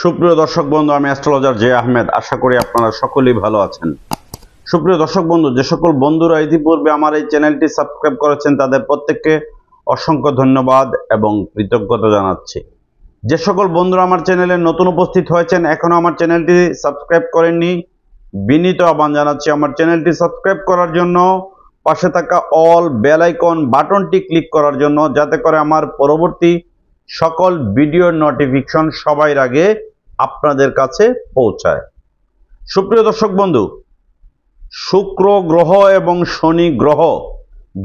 সুপ্রিয় দর্শক বন্ধু, আমি অ্যাস্ট্রোলজার জে আহমেদ। আশা করি আপনারা সকলেই ভালো আছেন। সুপ্রিয় দর্শক বন্ধু, যে সকল বন্ধুরা ইতিপূর্বে আমার এই চ্যানেলটি সাবস্ক্রাইব করেছেন তাদের প্রত্যেককে অসংখ্য ধন্যবাদ এবং কৃতজ্ঞতা জানাচ্ছি। যে সকল বন্ধুরা আমার চ্যানেলে নতুন উপস্থিত হয়েছেন, এখনো আমার চ্যানেলটি সাবস্ক্রাইব করেননি, বিনীত আহ্বান জানাচ্ছি আমার চ্যানেলটি সাবস্ক্রাইব করার জন্য, পাশে থাকা অল বেল আইকন বাটনটি ক্লিক করার জন্য, যাতে করে আমার পরবর্তী সকল ভিডিওর নোটিফিকেশন সবার আগে আপনাদের কাছে পৌঁছায়। সুপ্রিয় দর্শক বন্ধু, শুক্র গ্রহ এবং শনি গ্রহ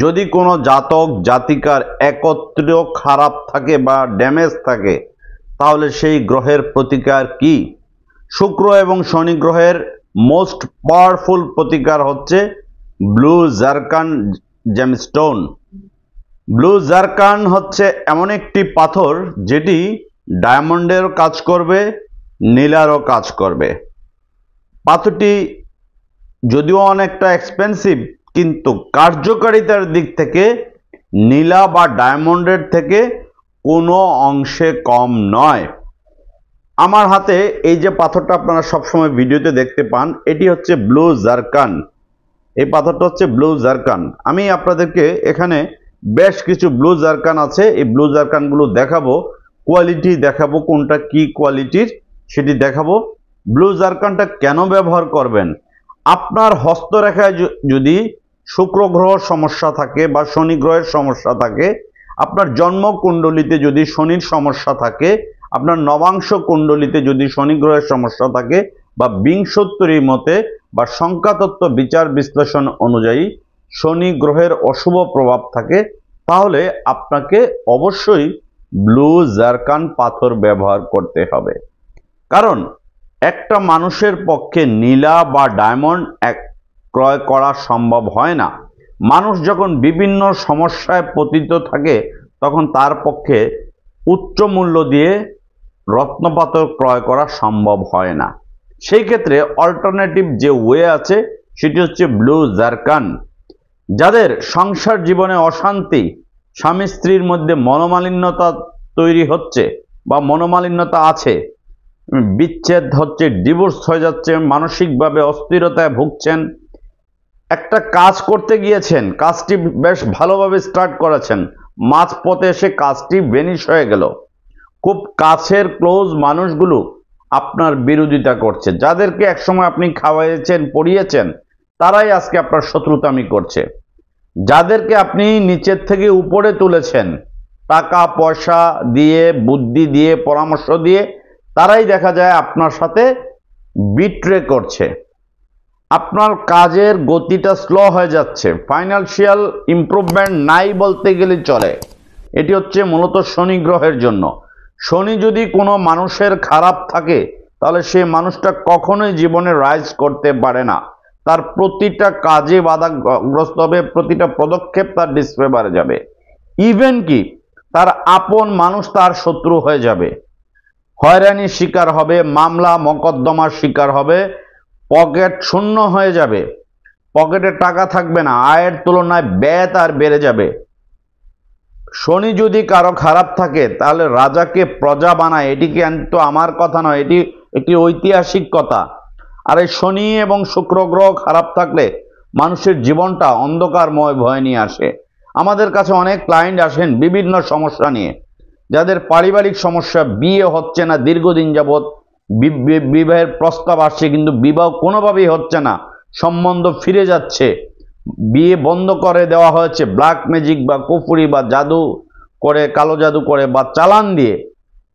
যদি কোনো জাতক জাতিকার একত্র খারাপ থাকে বা ড্যামেজ থাকে, তাহলে সেই গ্রহের প্রতিকার কি? শুক্র এবং শনি গ্রহের মোস্ট পাওয়ারফুল প্রতিকার হচ্ছে blue zircon gemstone. Blue zircon হচ্ছে এমন একটি পাথর যেটি ডায়মন্ডেরও কাজ করবে, নীলারও কাজ করবে। পাথরটি যদিও অনেকটা এক্সপেন্সিভ, কিন্তু কার্যকারিতার দিক থেকে নীলা বা ডায়মন্ডের থেকে কোনো অংশে কম নয়। আমার হাতে এই যে পাথরটা আপনারা সবসময় ভিডিওতে দেখতে পান, এটি হচ্ছে ব্লু জারকান। এই পাথরটা হচ্ছে ব্লু জারকান। আমি আপনাদেরকে এখানে বেশ কিছু ব্লু জারকান আছে, এই ব্লু জারকানগুলো দেখাবো, কোয়ালিটি দেখাবো, কোনটা কি কোয়ালিটির সেটি দেখাবো। ব্লু জারকানটা কেন ব্যবহার করবেন? আপনার হস্তরেখায় যদি শুক্র গ্রহ সমস্যা থাকে বা শনি গ্রহের সমস্যা থাকে, আপনার জন্ম কুণ্ডলিতে যদি শনির সমস্যা থাকে, আপনার নবাংশ কুণ্ডলিতে যদি শনি গ্রহের সমস্যা থাকে, বা বিংশোত্তরী মতে বা সংখ্যাতত্ত্ব বিচার বিশ্লেষণ অনুযায়ী শনি গ্রহের অশুভ প্রভাব থাকে, তাহলে আপনাকে অবশ্যই ব্লু জারকান পাথর ব্যবহার করতে হবে। কারণ একটা মানুষের পক্ষে নীলা বা ডায়মন্ড ক্রয় করা সম্ভব হয় না। মানুষ যখন বিভিন্ন সমস্যায় পতিত থাকে, তখন তার পক্ষে উচ্চ মূল্য দিয়ে রত্নপাথর ক্রয় করা সম্ভব হয় না। সেই ক্ষেত্রে অল্টারনেটিভ যে ওয়ে আছে সেটি হচ্ছে ব্লু জারকান। যাদের সংসার জীবনে অশান্তি, স্বামী স্ত্রীর মধ্যে মনোমালিন্যতা তৈরি হচ্ছে বা মনোমালিন্যতা আছে, বিচ্ছেদ হচ্ছে, ডিভোর্স হয়ে যাচ্ছে, মানসিকভাবে অস্থিরতায় ভুগছেন, একটা কাজ করতে গিয়েছেন, কাজটি বেশ ভালোভাবে স্টার্ট করেছেন, মাঝপথে এসে কাজটি ভেনিশ হয়ে গেল, খুব কাছের ক্লোজ মানুষগুলো আপনার বিরোধিতা করছে, যাদেরকে একসময় আপনি খাওয়াইয়েছেন পড়িয়েছেন, তারাই আজকে আপনার শত্রুতামি করছে। যাদেরকে আপনি নিচের থেকে উপরে তুলেছেন টাকা পয়সা দিয়ে, বুদ্ধি দিয়ে, পরামর্শ দিয়ে, তারাই দেখা যায় আপনার সাথে বিট্রে করছে। আপনার কাজের গতিটা স্লো হয়ে যাচ্ছে, ফাইন্যান্সিয়াল ইমপ্রুভমেন্ট নাই বলতে গেলে চলে। এটি হচ্ছে মূলত শনি গ্রহের জন্য। শনি যদি কোনো মানুষের খারাপ থাকে, তাহলে সেই মানুষটা কখনোই জীবনে রাইজ করতে পারে না। তার প্রতিটা কাজে বাধাগ্রস্ত হবে, প্রতিটা পদক্ষেপ তার ডিসফেভারে যাবে। ইভেন কি তার আপন মানুষ তার শত্রু হয়ে যাবে, হয়রানির শিকার হবে, মামলা মকদ্দমার শিকার হবে, পকেট শূন্য হয়ে যাবে, পকেটে টাকা থাকবে না, আয়ের তুলনায় ব্যয় তার বেড়ে যাবে। শনি যদি কারো খারাপ থাকে, তাহলে রাজাকে প্রজা বানায়। এটি কিন্তু আমার কথা নয়, এটি একটি ঐতিহাসিক কথা। আর এই শনি এবং শুক্র গ্রহ খারাপ থাকলে মানুষের জীবনটা অন্ধকারময় ভয় নিয়ে আসে। আমাদের কাছে অনেক ক্লায়েন্ট আসেন বিভিন্ন সমস্যা নিয়ে, যাদের পারিবারিক সমস্যা, বিয়ে হচ্ছে না দীর্ঘদিন যাবৎ, বিবাহের প্রস্তাব আসছে কিন্তু বিবাহ কোনোভাবেই হচ্ছে না, সম্বন্ধ ফিরে যাচ্ছে, বিয়ে বন্ধ করে দেওয়া হয়েছে ব্ল্যাক ম্যাজিক বা কুফুরি বা জাদু করে, কালো জাদু করে বা চালান দিয়ে।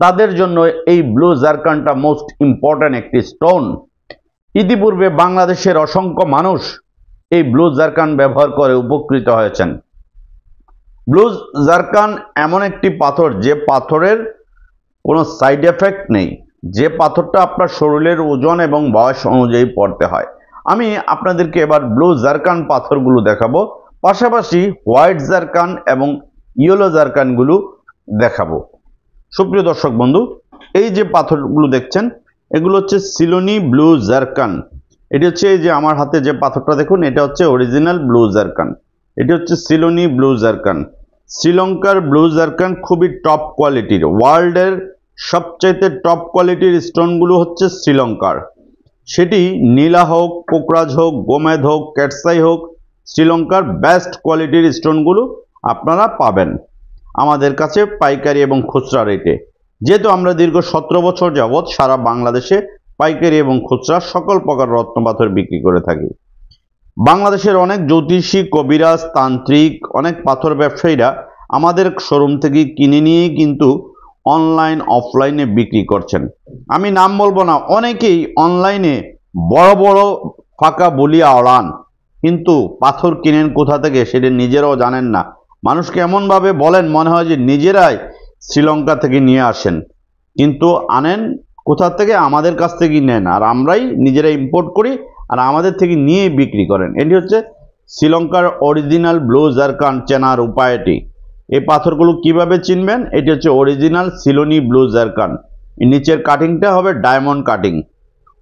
তাদের জন্য এই ব্লু জারকানটা মোস্ট ইম্পর্ট্যান্ট একটি স্টোন। ইতিপূর্বে বাংলাদেশের অসংখ্য মানুষ এই ব্লু জারকান ব্যবহার করে উপকৃত হয়েছেন। ব্লু জারকান এমন একটি পাথর, যে পাথরের কোনো সাইড এফেক্ট নেই, যে পাথরটা আপনার শরীরের ওজন এবং বয়স অনুযায়ী পড়তে হয়। আমি আপনাদেরকে এবার ব্লু জারকান পাথরগুলো দেখাবো, পাশাপাশি হোয়াইট জারকান এবং ইয়েলো জারকানগুলো দেখাবো। সুপ্রিয় দর্শক বন্ধু, এই যে পাথরগুলো দেখছেন, এগুলো হচ্ছে সিলোনি ব্লু জারকান। এটি হচ্ছে এই যে আমার হাতে যে পাথরটা দেখুন, এটা হচ্ছে অরিজিনাল ব্লু জারকান। এটি হচ্ছে সিলোনি ব্লু জারকান। শ্রীলঙ্কার ব্লু জারকান খুবই টপ কোয়ালিটির, ওয়ার্ল্ডের সবচাইতে টপ কোয়ালিটির স্টোনগুলো হচ্ছে শ্রীলঙ্কার, সেটি নীলা হোক, পোকরাজ হোক, গোমেদ হোক, ক্যাটসাই হোক, শ্রীলঙ্কার বেস্ট কোয়ালিটির স্টোনগুলো আপনারা পাবেন আমাদের কাছে পাইকারি এবং খুচরা রেটে। যেহেতু আমরা দীর্ঘ 17 বছর যাবৎ সারা বাংলাদেশে পাইকারি এবং খুচরা সকল প্রকার রত্নপাথর বিক্রি করে থাকি। বাংলাদেশের অনেক জ্যোতিষী, কবিরাজ, তান্ত্রিক, অনেক পাথর ব্যবসায়ীরা আমাদের শোরুম থেকে কিনে নিয়ে কিন্তু অনলাইন অফলাইনে বিক্রি করছেন। আমি নাম বলবো না, অনেকেই অনলাইনে বড় বড় ফাঁকা বলিয়া ওড়ান, কিন্তু পাথর কিনেন কোথা থেকে সেটা নিজেরাও জানেন না। মানুষকে এমনভাবে বলেন মনে হয় যে নিজেরাই শ্রীলঙ্কা থেকে নিয়ে আসেন, কিন্তু আনেন কোথা থেকে? আমাদের কাছ থেকে নেন, আর আমরাই নিজেরা ইম্পোর্ট করি আর আমাদের থেকে নিয়ে বিক্রি করেন। এটি হচ্ছে শ্রীলঙ্কার অরিজিনাল ব্লু জারকান চেনার উপায়টি। এই পাথরগুলো কিভাবে চিনবেন? এটি হচ্ছে অরিজিনাল সিলোনি ব্লু জারকান। নিচের কাটিংটা হবে ডায়মন্ড কাটিং,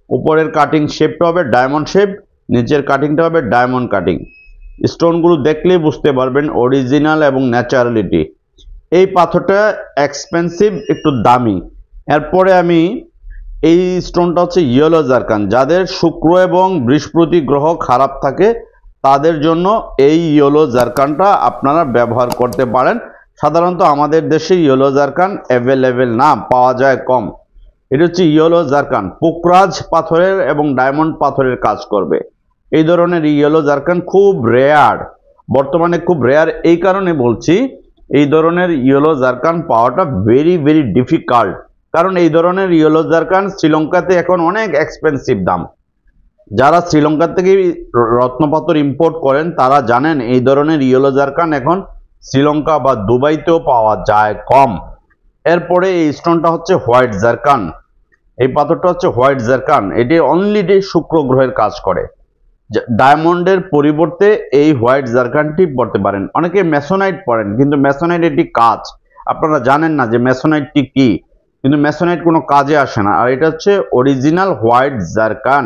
উপরের কাটিং শেপটা হবে ডায়মন্ড শেপ, নিচের কাটিংটা হবে ডায়মন্ড কাটিং। স্টোনগুলো দেখলেই বুঝতে পারবেন অরিজিনাল এবং ন্যাচারালিটি। এই পাথরটা এক্সপেন্সিভ, একটু দামি। এরপরে আমি এই স্টোনটা হচ্ছে ইয়েলো জারকান। যাদের শুক্র এবং বৃহস্পতি গ্রহ খারাপ থাকে তাদের জন্য এই ইয়েলো জারকানটা আপনারা ব্যবহার করতে পারেন। সাধারণত আমাদের দেশে ইয়েলো জারকান অ্যাভেলেবেল না, পাওয়া যায় কম। এটা হচ্ছে ইয়েলো জারকান, পোকরাজ পাথরের এবং ডায়মন্ড পাথরের কাজ করবে। এই ধরনের ইয়েলো জারকান খুব রেয়ার, বর্তমানে খুব রেয়ার। এই কারণে বলছি এই ধরনের ইয়েলো জারকান পাওয়াটা ভেরি ভেরি ডিফিকাল্ট, কারণ এই ধরনের ইয়েলো জারকান শ্রীলঙ্কাতে এখন অনেক এক্সপেন্সিভ দাম। যারা শ্রীলঙ্কা থেকে রত্নপাথর ইম্পোর্ট করেন তারা জানেন এই ধরনের ইয়েলো জারকান এখন শ্রীলঙ্কা বা দুবাইতেও পাওয়া যায় কম। এরপরে এই স্টোনটা হচ্ছে হোয়াইট জারকান। এই পাথরটা হচ্ছে হোয়াইট জারকান, এটি অনলি শুক্র গ্রহের কাজ করে। ডায়মন্ডের পরিবর্তে এই হোয়াইট জারকানটি পড়তে পারেন। অনেকে ম্যাসোনাইট পড়েন, কিন্তু ম্যাসোনাইট এটি কাজ, আপনারা জানেন না যে ম্যাসোনাইটটি কি, কিন্তু ম্যাসোনাইট কোনো কাজে আসে না। আর এটা হচ্ছে অরিজিনাল হোয়াইট জারকান,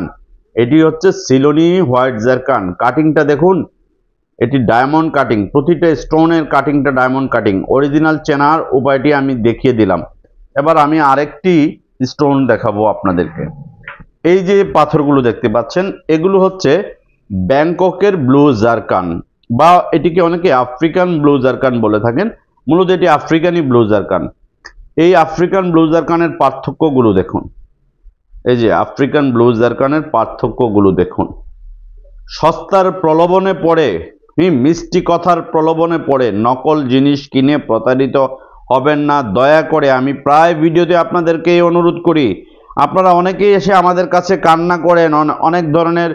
এটি হচ্ছে সিলোনি হোয়াইট জারকান। কাটিংটা দেখুন, এটি ডায়মন্ড কাটিং, প্রতিটা স্টোনের কাটিংটা ডায়মন্ড কাটিং। অরিজিনাল চেনার উপায়টি আমি দেখিয়ে দিলাম। এবার আমি আরেকটি স্টোন দেখাবো আপনাদেরকে। এই যে পাথরগুলো দেখতে পাচ্ছেন এগুলো হচ্ছে ব্যাংককের ব্লু জারকান, বা এটিকে অনেকে আফ্রিকান ব্লু জারকান বলে থাকেন। মূলত এটি আফ্রিকানি ব্লু জারকান। এই আফ্রিকান ব্লু জারকানের পার্থক্যগুলো দেখুন। এই যে আফ্রিকান ব্লু জারকানের পার্থক্যগুলো দেখুন। সস্তার প্রলোভনে পড়ে, মিষ্টি কথার প্রলোভনে পড়ে নকল জিনিস কিনে প্রতারিত হবেন না দয়া করে। আমি প্রায় ভিডিওতে আপনাদেরকে অনুরোধ করি, আপনারা অনেকেই এসে আমাদের কাছে কান্না করেন, অনেক ধরনের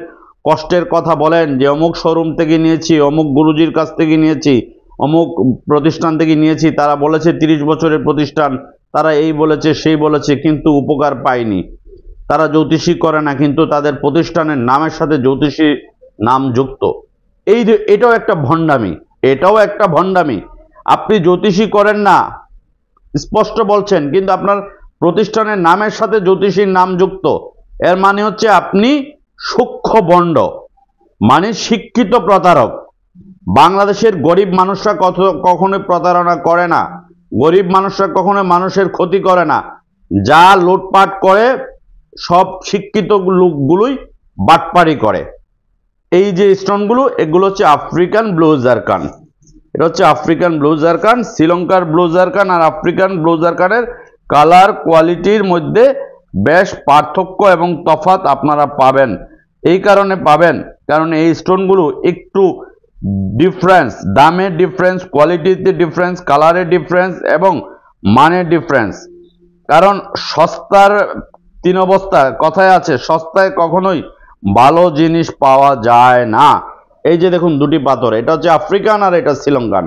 কষ্টের কথা বলেন যে অমুক শোরুম থেকে নিয়েছি, অমুক গুরুজির কাছ থেকে নিয়েছি, অমুক প্রতিষ্ঠান থেকে নিয়েছি, তারা বলেছে 30 বছরের প্রতিষ্ঠান, তারা এই বলেছে সেই বলেছে, কিন্তু উপকার পায়নি। তারা জ্যোতিষী করে না, কিন্তু তাদের প্রতিষ্ঠানের নামের সাথে জ্যোতিষী নাম যুক্ত। এটাও একটা ভণ্ডামি, এটাও একটা ভণ্ডামি। আপনি জ্যোতিষী করেন না স্পষ্ট বলছেন, কিন্তু আপনার প্রতিষ্ঠানের নামের সাথে জ্যোতিষীর নাম যুক্ত, এর মানে হচ্ছে আপনি সূক্ষ্ম ভণ্ড, মানে শিক্ষিত প্রতারক। বাংলাদেশের গরিব মানুষরা কখনোই প্রতারণা করে না, গরিব মানুষরা কখনো মানুষের ক্ষতি করে না। যা লুটপাট করে সব শিক্ষিত লোকগুলোই বাটপারি করে। এই যে স্টোনগুলো এগুলো হচ্ছে আফ্রিকান ব্লু জারকান। এটা হচ্ছে আফ্রিকান ব্লু জারকান। শ্রীলঙ্কার ব্লু জারকান আর আফ্রিকান ব্লু জারকানের কালার কোয়ালিটির মধ্যে বেশ পার্থক্য এবং তফাৎ আপনারা পাবেন। এই কারণে পাবেন কারণ এই স্টোনগুলো একটু ডিফারেন্স, দামের ডিফারেন্স, কোয়ালিটিতে ডিফারেন্স, কালারের ডিফারেন্স এবং মানের ডিফারেন্স। কারণ সস্তার 3 অবস্থা কথায় আছে, সস্তায় কখনোই ভালো জিনিস পাওয়া যায় না। এই যে দেখুন দুটি পাথর, এটা হচ্ছে আফ্রিকান আর এটা শ্রীলঙ্কান।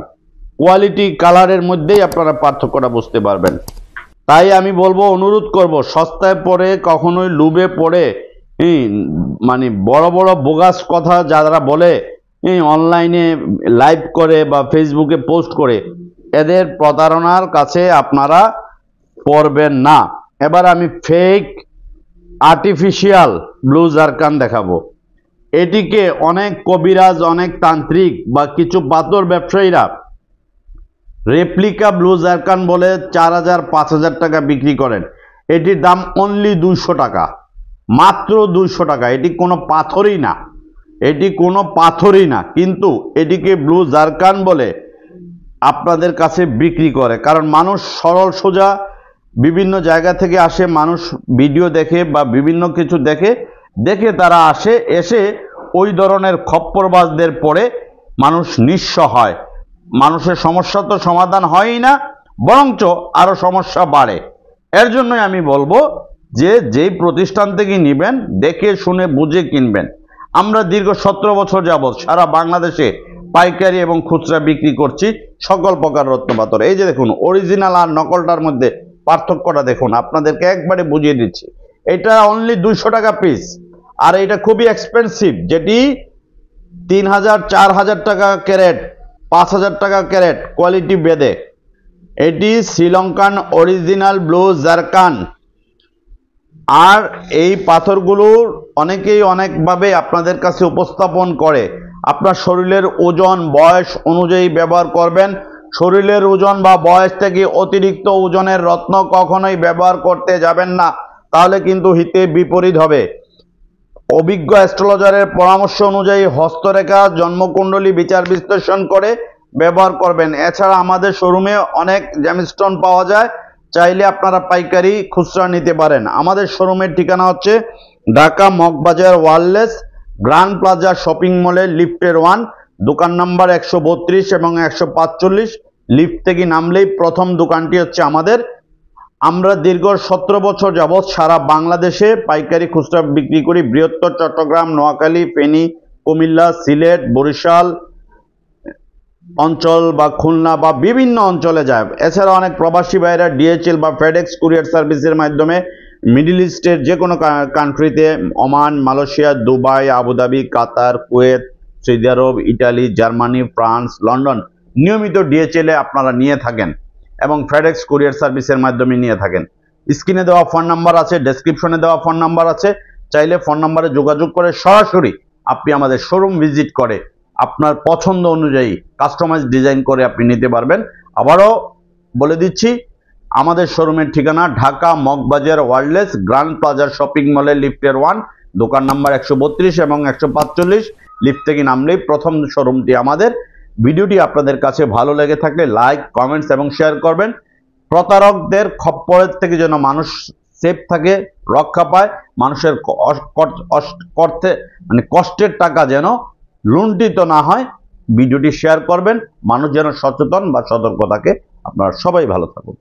কোয়ালিটি কালারের মধ্যেই আপনারা পার্থক্যটা বুঝতে পারবেন। তাই আমি বলবো, অনুরোধ করব, সস্তায় পড়ে কখনোই লুবে পড়ে মানে বড় বড় বোগাস কথা যারা বলে অনলাইনে লাইভ করে বা ফেসবুকে পোস্ট করে, এদের প্রতারণার কাছে আপনারা পড়বেন না। এবার আমি ফেক আর্টিফিশিয়াল ব্লু জারকান দেখাবো। এটিকে অনেক কবিরাজ, অনেক তান্ত্রিক বা কিছু পাথর ব্যবসায়ীরা রেপ্লিকা ব্লু জারকান বলে 4000-5000 টাকা বিক্রি করেন। এটির দাম অনলি 200 টাকা, মাত্র 200 টাকা। এটি কোনো পাথরই না, এটি কোনো পাথরই না, কিন্তু এটিকে ব্লু জারকান বলে আপনাদের কাছে বিক্রি করে। কারণ মানুষ সরল সোজা বিভিন্ন জায়গা থেকে আসে, মানুষ ভিডিও দেখে বা বিভিন্ন কিছু দেখে তারা আসে, এসে ওই ধরনের খপ্পরবাজদের পরে মানুষ নিঃস্ব হয়। মানুষের সমস্যা তো সমাধান হয়ই না, বরঞ্চ আরো সমস্যা বাড়ে। এর জন্যই আমি বলবো যে যেই প্রতিষ্ঠান থেকে নেবেন দেখে শুনে বুঝে কিনবেন। আমরা দীর্ঘ 17 বছর যাবৎ সারা বাংলাদেশে পাইকারি এবং খুচরা বিক্রি করছি সকল প্রকার রত্নপাথর। এই যে দেখুন, অরিজিনাল আর নকলটার মধ্যে পার্থক্যটা দেখুন, আপনাদেরকে একবারে বুঝিয়ে দিচ্ছি। এটা অনলি 200 টাকা পিস, আর এটা খুবই এক্সপেন্সিভ, যেটি 3000-4000 টাকা ক্যারেট, 5000 টাকা ক্যারেট কোয়ালিটি বেদে। এটি শ্রীলঙ্কান অরিজিনাল ব্লু জারকান। আর এই পাথরগুলোর অনেকেই অনেকভাবে আপনাদের কাছে উপস্থাপন করে। আপনার শরীরের ওজন বয়স অনুযায়ী ব্যবহার করবেন। শরীরের ওজন বা বয়স থেকে অতিরিক্ত ওজনের রত্ন কখনোই ব্যবহার করতে যাবেন না, তাহলে কিন্তু হিতে বিপরীত হবে। অভিজ্ঞ অ্যাস্ট্রোলজারের পরামর্শ অনুযায়ী হস্তরেখা, জন্মকুণ্ডলী বিচার বিশ্লেষণ করে ব্যবহার করবেন। এছাড়া আমাদের শোরুমে অনেক জেমস্টোন পাওয়া যায়, চাইলে আপনারা পাইকারি খুচরা নিতে পারেন। আমাদের শোরুমের ঠিকানা হচ্ছে Dhaka Moghbazar wireless grand plaza shopping মলের লিফটের 1, দোকান নাম্বার 132 এবং 145। লিফট থেকে নামলেই প্রথম দোকানটি হচ্ছে আমাদের। আমরা দীর্ঘ 17 বছর যাবৎ সারা বাংলাদেশে পাইকারি খুচরা বিক্রি করি। বৃহত্তর চট্টগ্রাম, নোয়াখালী, ফেনী, কুমিল্লা, সিলেট, বরিশাল অঞ্চল বা খুলনা বা বিভিন্ন অঞ্চলে যায়। এছাড়া অনেক প্রবাসী ভাইরা ডিএচএল বা ফেডেক্স কুরিয়ার সার্ভিসের মাধ্যমে মিডল ইস্টের যে কোনো কান্ট্রিতে, ওমান, মালয়েশিয়া, দুবাই, আবুধাবি, কাতার, কুয়েত, সৌদি আরব, ইটালি, জার্মানি, ফ্রান্স, লন্ডন নিয়মিত ডিএচএলে আপনারা নিয়ে থাকেন এবং ফেডেক্স কুরিয়ার সার্ভিসের মাধ্যমে নিয়ে থাকেন। স্ক্রিনে দেওয়া ফোন নাম্বার আছে, ডেসক্রিপশনে দেওয়া ফোন নাম্বার আছে, চাইলে ফোন নাম্বারে যোগাযোগ করে সরাসরি আপনি আমাদের শোরুম ভিজিট করে আপনার পছন্দ অনুযায়ী কাস্টমাইজ ডিজাইন করে আপনি নিতে পারবেন। আবারও বলে দিচ্ছি, আমাদের শোরুমের ঠিকানা Dhaka Moghbazar wireless grand plaza shopping মলের লিফটের 1, দোকান নাম্বার 132 এবং 145। লিফট থেকে নামলেই প্রথম শোরুমটি আমাদের। ভিডিওটি আপনাদের কাছে ভালো লেগে থাকলে লাইক, কমেন্টস এবং শেয়ার করবেন। প্রতারকদের খপ্পরের থেকে যেন মানুষ সেফ থাকে, রক্ষা পায়, মানুষের কষ্টের টাকা যেন লুণ্ঠিত না হয়। ভিডিওটি শেয়ার করবেন, মানুষ যেন সচেতন বা সতর্ক থাকে। আপনারা সবাই ভালো থাকুন।